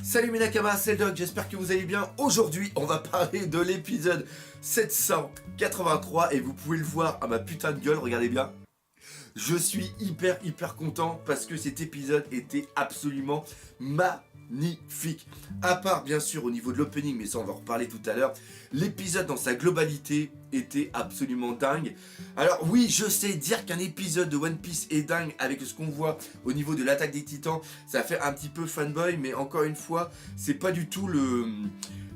Salut mes Nakamas, c'est le Doc, j'espère que vous allez bien. Aujourd'hui, on va parler de l'épisode 783 et vous pouvez le voir à ma putain de gueule, regardez bien. Je suis hyper content parce que cet épisode était absolument magnifique. À part bien sûr au niveau de l'opening, mais ça on va en reparler tout à l'heure. L'épisode dans sa globalité était absolument dingue. Alors oui, je sais dire qu'un épisode de One Piece est dingue avec ce qu'on voit au niveau de l'attaque des titans, ça fait un petit peu fanboy, mais encore une fois, c'est pas du tout le...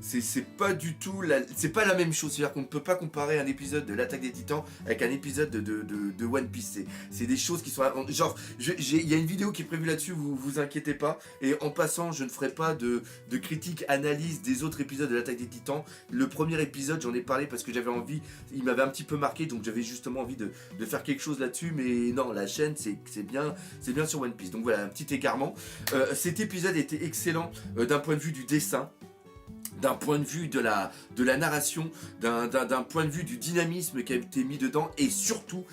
C'est pas la même chose, c'est-à-dire qu'on ne peut pas comparer un épisode de l'attaque des titans avec un épisode de One Piece. C'est des choses qui sont... Genre, il y a une vidéo qui est prévue là-dessus, vous inquiétez pas. Et en passant, je ne ferai pas de critique, analyse des autres épisodes de l'attaque des titans. Le premier épisode, j'en ai parlé parce que j'avais envie, il m'avait un petit peu marqué, donc j'avais justement envie de faire quelque chose là-dessus. Mais non, la chaîne, c'est bien sur One Piece. Donc voilà, un petit égarement. Cet épisode était excellent d'un point de vue du dessin, d'un point de vue de la narration, d'un point de vue du dynamisme qui a été mis dedans, et surtout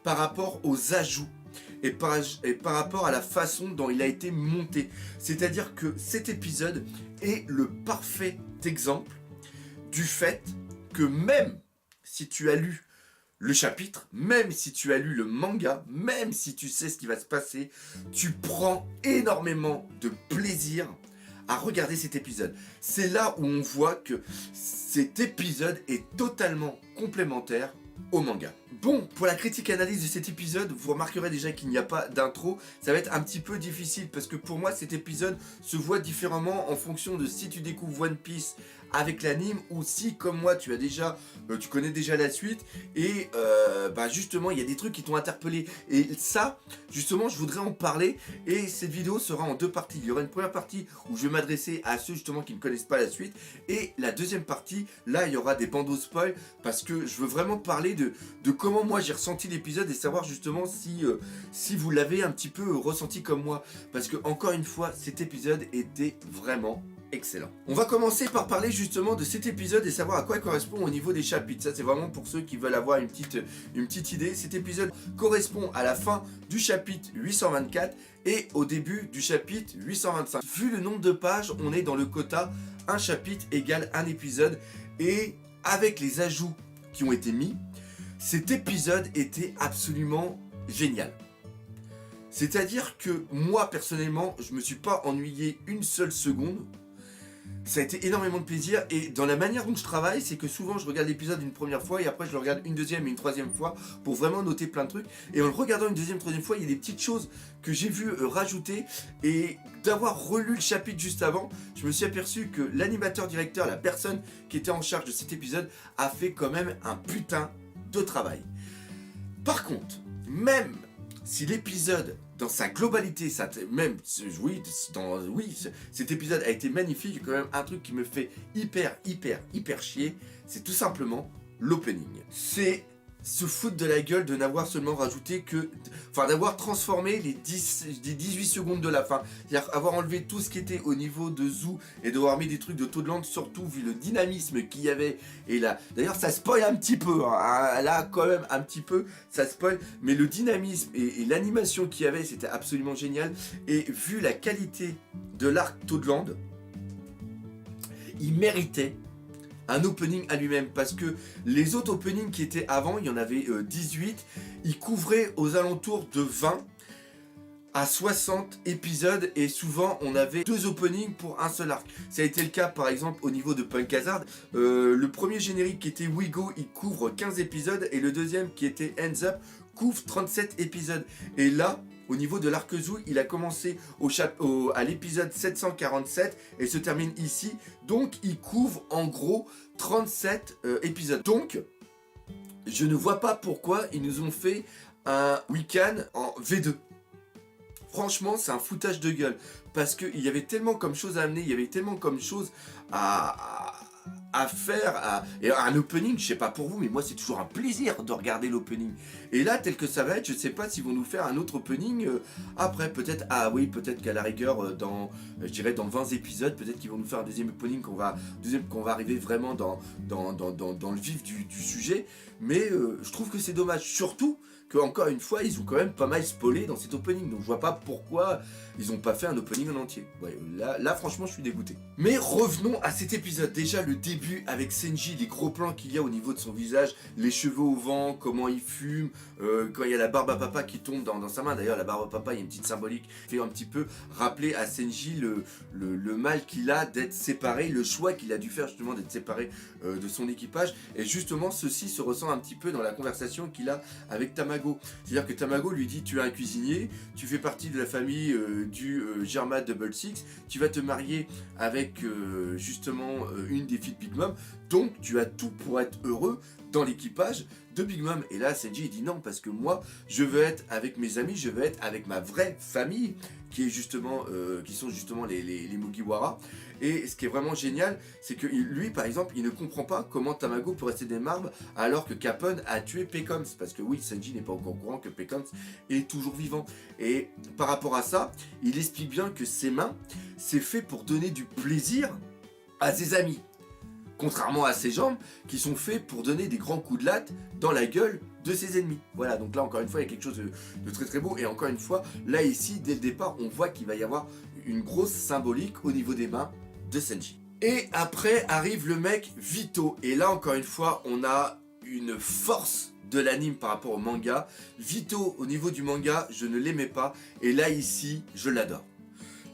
par rapport aux ajouts et par rapport à la façon dont il a été monté. C'est-à-dire que cet épisode est le parfait exemple du fait que même si tu as lu le chapitre, même si tu as lu le manga, même si tu sais ce qui va se passer, tu prends énormément de plaisir à regarder cet épisode. C'est là où on voit que cet épisode est totalement complémentaire au manga. Bon, pour la critique et analyse de cet épisode, vous remarquerez déjà qu'il n'y a pas d'intro. Ça va être un petit peu difficile parce que pour moi cet épisode se voit différemment en fonction de si tu découvres One Piece avec l'anime ou si comme moi tu connais déjà la suite et justement il y a des trucs qui t'ont interpellé, et ça justement je voudrais en parler, et cette vidéo sera en deux parties. Il y aura une première partie où je vais m'adresser à ceux justement qui ne connaissent pas la suite, et la deuxième partie là il y aura des bandeaux spoil parce que je veux vraiment parler de comment moi j'ai ressenti l'épisode et savoir justement si vous l'avez un petit peu ressenti comme moi, parce que encore une fois cet épisode était vraiment excellent. On va commencer par parler justement de cet épisode et savoir à quoi il correspond au niveau des chapitres. Ça c'est vraiment pour ceux qui veulent avoir une petite idée. Cet épisode correspond à la fin du chapitre 824 et au début du chapitre 825. Vu le nombre de pages, on est dans le quota un chapitre égale un épisode, et avec les ajouts qui ont été mis, cet épisode était absolument génial. C'est-à-dire que moi personnellement, je me suis pas ennuyé une seule seconde. Ça a été énormément de plaisir, et dans la manière dont je travaille, c'est que souvent je regarde l'épisode une première fois et après je le regarde une deuxième et une troisième fois pour vraiment noter plein de trucs, et en le regardant une deuxième, troisième fois, il y a des petites choses que j'ai vu rajouter, et d'avoir relu le chapitre juste avant, je me suis aperçu que l'animateur directeur, la personne qui était en charge de cet épisode, a fait quand même un putain de travail. Par contre, même si l'épisode dans sa globalité, cet épisode a été magnifique, il y a quand même un truc qui me fait hyper chier, c'est tout simplement l'opening. C'est se foutre de la gueule de n'avoir seulement rajouté d'avoir transformé les 18 secondes de la fin. C'est-à-dire avoir enlevé tout ce qui était au niveau de Zou et d'avoir mis des trucs de Toadland, surtout vu le dynamisme qu'il y avait. Et là, d'ailleurs ça spoil un petit peu, hein. Là quand même un petit peu, ça spoil, mais le dynamisme et l'animation qu'il y avait, c'était absolument génial. Et vu la qualité de l'arc Toadland, il méritait un opening à lui-même, parce que les autres openings qui étaient avant, il y en avait 18, ils couvraient aux alentours de 20 à 60 épisodes, et souvent on avait deux openings pour un seul arc. Ça a été le cas par exemple au niveau de Punk Hazard. Le premier générique qui était We Go, il couvre 15 épisodes, et le deuxième qui était Hands Up couvre 37 épisodes. Et là, au niveau de l'arc Zou, il a commencé à l'épisode 747 et se termine ici. Donc il couvre en gros 37 épisodes. Donc je ne vois pas pourquoi ils nous ont fait un week-end en V2. Franchement, c'est un foutage de gueule, parce qu'il y avait tellement comme chose à amener, il y avait tellement comme chose à faire, et un opening, je sais pas pour vous, mais moi c'est toujours un plaisir de regarder l'opening. Et là, tel que ça va être, je sais pas s'ils vont nous faire un autre opening après, peut-être, peut-être qu'à la rigueur, dans 20 épisodes, peut-être qu'ils vont nous faire un deuxième opening, qu'on va arriver vraiment dans le vif du sujet, mais je trouve que c'est dommage, surtout que encore une fois, ils ont quand même pas mal spoilé dans cet opening. Donc je vois pas pourquoi ils ont pas fait un opening en entier. Ouais, là franchement, je suis dégoûté. Mais revenons à cet épisode. Déjà, le début avec Senji, les gros plans qu'il y a au niveau de son visage, les cheveux au vent, comment il fume, quand il y a la barbe à papa qui tombe dans sa main. D'ailleurs, la barbe à papa, il y a une petite symbolique qui fait un petit peu rappeler à Senji le mal qu'il a d'être séparé, le choix qu'il a dû faire justement d'être séparé de son équipage. Et justement, ceci se ressent un petit peu dans la conversation qu'il a avec Tamago. C'est-à-dire que Tamago lui dit: tu es un cuisinier, tu fais partie de la famille du Germa Double Six, tu vas te marier avec justement une des filles de Big Mom, donc tu as tout pour être heureux dans l'équipage de Big Mom. Et là, Senji il dit non, parce que moi, je veux être avec mes amis, je veux être avec ma vraie famille, qui sont justement les Mugiwara. Et ce qui est vraiment génial, c'est que lui, par exemple, il ne comprend pas comment Tamago peut rester des marbres alors que Capone a tué Pecoms. Parce que oui, Senji n'est pas encore au courant que Pecoms est toujours vivant. Et par rapport à ça, il explique bien que ses mains, c'est fait pour donner du plaisir à ses amis. Contrairement à ses jambes, qui sont faits pour donner des grands coups de latte dans la gueule de ses ennemis. Voilà, donc là encore une fois, il y a quelque chose de très très beau. Et encore une fois, là ici, dès le départ, on voit qu'il va y avoir une grosse symbolique au niveau des mains de Senji. Et après arrive le mec Vito. Et là encore une fois, on a une force de l'anime par rapport au manga. Vito, au niveau du manga, je ne l'aimais pas. Et là ici, je l'adore.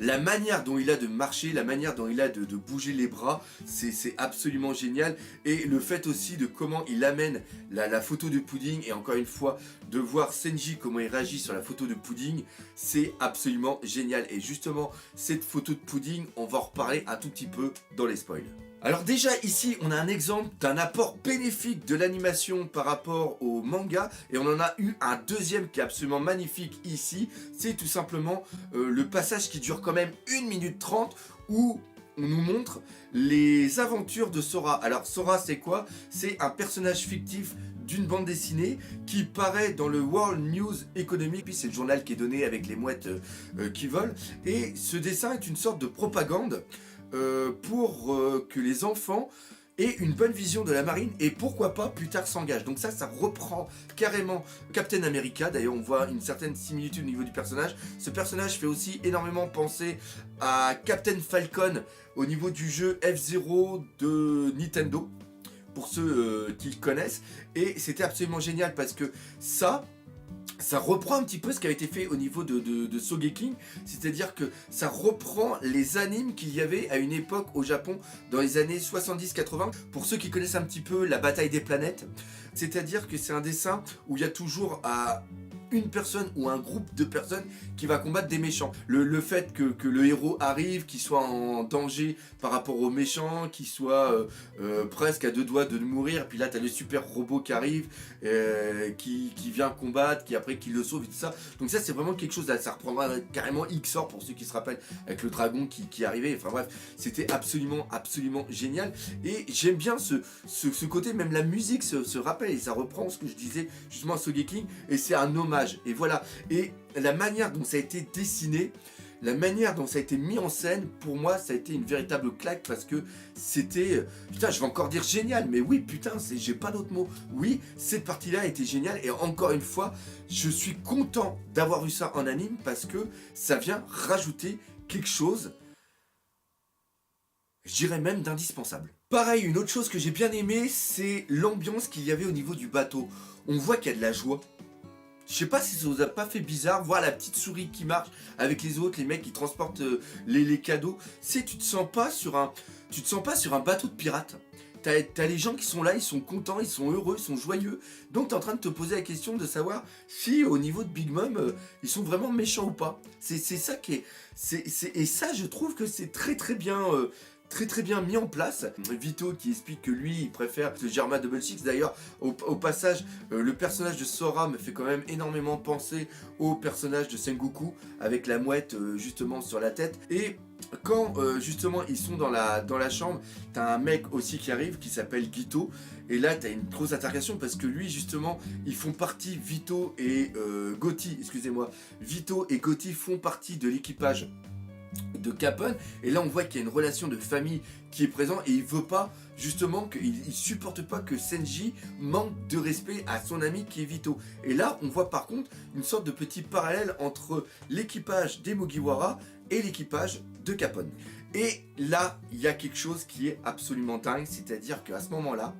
La manière dont il a de marcher, la manière dont il a de bouger les bras, c'est absolument génial. Et le fait aussi de comment il amène la photo de Pudding, et encore une fois, de voir Senji, comment il réagit sur la photo de Pudding, c'est absolument génial. Et justement, cette photo de Pudding, on va en reparler un tout petit peu dans les spoils. Alors déjà ici on a un exemple d'un apport bénéfique de l'animation par rapport au manga, et on en a eu un deuxième qui est absolument magnifique ici. C'est tout simplement le passage qui dure quand même 1 minute 30 où on nous montre les aventures de Sora. Alors Sora c'est quoi? C'est un personnage fictif d'une bande dessinée qui paraît dans le World News Economic, puis c'est le journal qui est donné avec les mouettes qui volent, et ce dessin est une sorte de propagande pour que les enfants aient une bonne vision de la marine et pourquoi pas plus tard s'engagent. Donc ça reprend carrément Captain America. D'ailleurs on voit une certaine similitude au niveau du personnage. Ce personnage fait aussi énormément penser à Captain Falcon au niveau du jeu F-Zero de Nintendo, pour ceux qui le connaissent. Et c'était absolument génial parce que ça reprend un petit peu ce qui a été fait au niveau de Sogeking, c'est-à-dire que ça reprend les animes qu'il y avait à une époque au Japon dans les années 70-80. Pour ceux qui connaissent un petit peu la bataille des planètes, c'est-à-dire que c'est un dessin où il y a toujours une personne ou un groupe de personnes qui va combattre des méchants. Le fait que le héros arrive, qu'il soit en danger par rapport aux méchants, qu'il soit presque à 2 doigts de mourir, puis là t'as le super robot qui arrive, qui vient combattre, qui le sauve et tout ça. Donc ça c'est vraiment quelque chose, ça reprendra carrément XOR pour ceux qui se rappellent, avec le dragon qui arrivait. Enfin bref, c'était absolument génial. Et j'aime bien ce côté, même la musique se rappelle, et ça reprend ce que je disais justement à Sogeking, et c'est un hommage. Et voilà, et la manière dont ça a été dessiné, la manière dont ça a été mis en scène, pour moi ça a été une véritable claque, parce que c'était, putain je vais encore dire génial, mais oui putain, j'ai pas d'autre mot. Oui, cette partie là était géniale, et encore une fois je suis content d'avoir eu ça en anime, parce que ça vient rajouter quelque chose, je dirais même d'indispensable. Pareil, une autre chose que j'ai bien aimé, c'est l'ambiance qu'il y avait au niveau du bateau. On voit qu'il y a de la joie. Je sais pas si ça vous a pas fait bizarre, voir la petite souris qui marche avec les autres, les mecs qui transportent les cadeaux. Tu te sens pas sur un bateau de pirates. T'as les gens qui sont là, ils sont contents, ils sont heureux, ils sont joyeux. Donc t'es en train de te poser la question de savoir si au niveau de Big Mom, ils sont vraiment méchants ou pas. C'est ça qui est... Et ça je trouve que c'est très bien... très bien mis en place. Vito qui explique que lui il préfère le Germa Double Six. D'ailleurs au passage le personnage de Sora me fait quand même énormément penser au personnage de Sengoku avec la mouette justement sur la tête. Et quand justement ils sont dans la chambre, t'as un mec aussi qui arrive qui s'appelle Gito, et là t'as une grosse altercation parce que lui justement ils font partie, Vito et Gotti font partie de l'équipage de Capone, et là on voit qu'il y a une relation de famille qui est présente, et il veut pas justement il supporte pas que Senji manque de respect à son ami qui est Vito. Et là on voit par contre une sorte de petit parallèle entre l'équipage des Mugiwara et l'équipage de Capone. Et là il y a quelque chose qui est absolument dingue, c'est-à-dire qu'à ce moment-là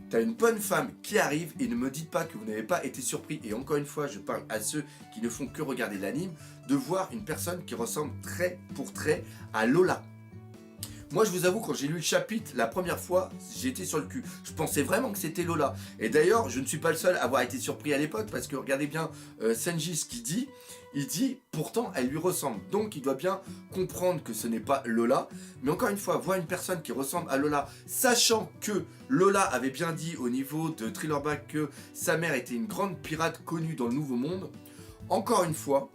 t'as une bonne femme qui arrive, et ne me dites pas que vous n'avez pas été surpris, et encore une fois je parle à ceux qui ne font que regarder l'anime, de voir une personne qui ressemble trait pour trait à Lola. Moi je vous avoue, quand j'ai lu le chapitre la première fois, j'ai été sur le cul. Je pensais vraiment que c'était Lola. Et d'ailleurs, je ne suis pas le seul à avoir été surpris à l'époque, parce que regardez bien Senji ce qu'il dit. Il dit, pourtant elle lui ressemble. Donc il doit bien comprendre que ce n'est pas Lola. Mais encore une fois, voir une personne qui ressemble à Lola, sachant que Lola avait bien dit au niveau de Thriller Bark que sa mère était une grande pirate connue dans le Nouveau Monde. Encore une fois,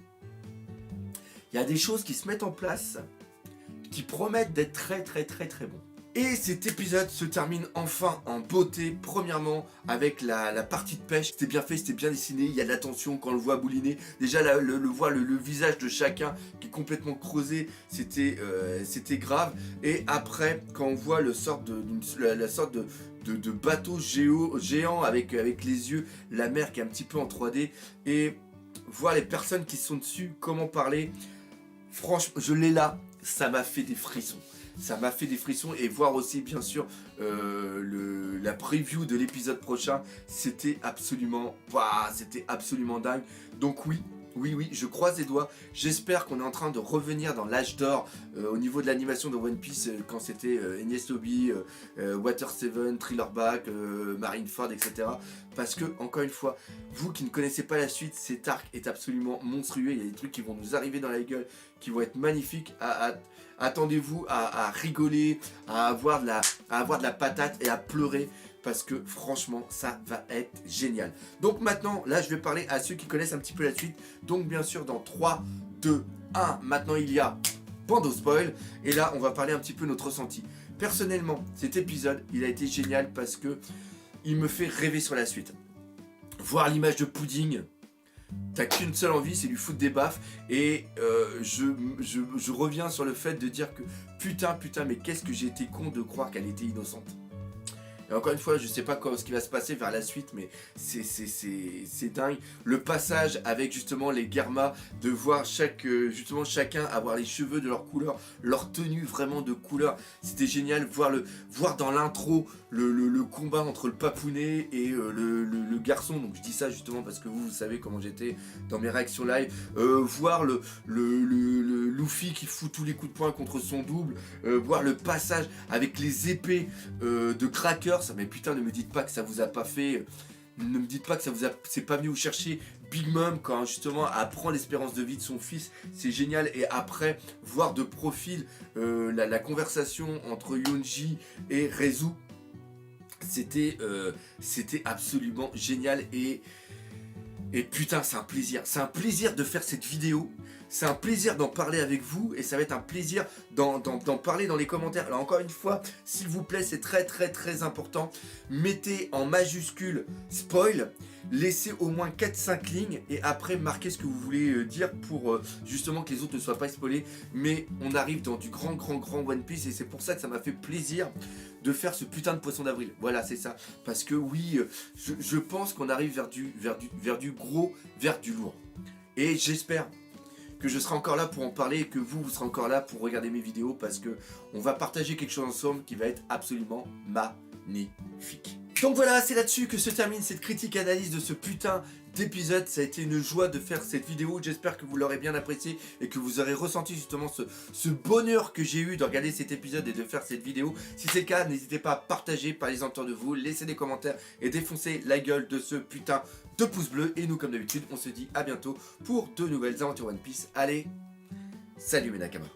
il y a des choses qui se mettent en place qui promettent d'être très bons. Et cet épisode se termine enfin en beauté, premièrement avec la partie de pêche. C'était bien fait, c'était bien dessiné, il y a de la tension quand on le voit bouliner. Déjà le visage de chacun qui est complètement creusé, c'était grave. Et après, quand on voit la sorte de bateau géant avec les yeux, la mer qui est un petit peu en 3D, et voir les personnes qui sont dessus, comment parler, franchement, je l'ai là. Ça m'a fait des frissons. Ça m'a fait des frissons, et voir aussi bien sûr la preview de l'épisode prochain, c'était absolument dingue. Donc oui, je croise les doigts. J'espère qu'on est en train de revenir dans l'âge d'or au niveau de l'animation de One Piece, quand c'était Enies Lobby, Water 7, Thriller Bark, Marineford, etc. Parce que, encore une fois, vous qui ne connaissez pas la suite, cet arc est absolument monstrueux. Il y a des trucs qui vont nous arriver dans la gueule, qui vont être magnifiques. Attendez-vous à rigoler, à avoir de la patate et à pleurer. Parce que franchement ça va être génial. Donc maintenant, là je vais parler à ceux qui connaissent un petit peu la suite. Donc bien sûr dans 3, 2, 1, maintenant il y a Pando Spoil. Et là on va parler un petit peu notre ressenti. Personnellement, cet épisode il a été génial parce que il me fait rêver sur la suite. Voir l'image de Pudding, t'as qu'une seule envie, c'est lui foutre des baffes. Et je reviens sur le fait de dire que putain mais qu'est-ce que j'ai été con de croire qu'elle était innocente. Et encore une fois, je sais pas ce qui va se passer vers la suite, mais c'est dingue. Le passage avec justement les Germa, de voir chacun avoir les cheveux de leur couleur, leur tenue vraiment de couleur, c'était génial. Voir dans l'intro le combat entre le papounet et le garçon. Donc je dis ça justement parce que vous savez comment j'étais dans mes réactions live. Voir le Luffy qui fout tous les coups de poing contre son double. Voir le passage avec les épées de Cracker. Mais putain, ne me dites pas que ça vous a pas fait. Ne me dites pas que c'est pas venu vous chercher Big Mom quand justement apprend l'espérance de vie de son fils. C'est génial. Et après, voir de profil la conversation entre Yonji et Rezu. C'était absolument génial. Et putain, c'est un plaisir. C'est un plaisir de faire cette vidéo. C'est un plaisir d'en parler avec vous, et ça va être un plaisir d'en parler dans les commentaires. Alors encore une fois, s'il vous plaît, c'est très important. Mettez en majuscule spoil, laissez au moins 4-5 lignes, et après marquez ce que vous voulez dire pour justement que les autres ne soient pas spoilés. Mais on arrive dans du grand One Piece, et c'est pour ça que ça m'a fait plaisir de faire ce putain de poisson d'avril. Voilà, c'est ça. Parce que oui, je pense qu'on arrive vers du gros, vers du lourd. Et j'espère que je serai encore là pour en parler, et que vous serez encore là pour regarder mes vidéos, parce que on va partager quelque chose ensemble qui va être absolument magnifique. Donc voilà, c'est là-dessus que se termine cette critique analyse de ce putain d'épisode. Ça a été une joie de faire cette vidéo, j'espère que vous l'aurez bien apprécié et que vous aurez ressenti justement ce bonheur que j'ai eu de regarder cet épisode et de faire cette vidéo. Si c'est le cas, n'hésitez pas à partager, parlez-en autour de vous, laissez des commentaires et défoncez la gueule de ce putain de pouce bleu. Et nous, comme d'habitude, on se dit à bientôt pour de nouvelles aventures One Piece. Allez, salut mes Nakamas.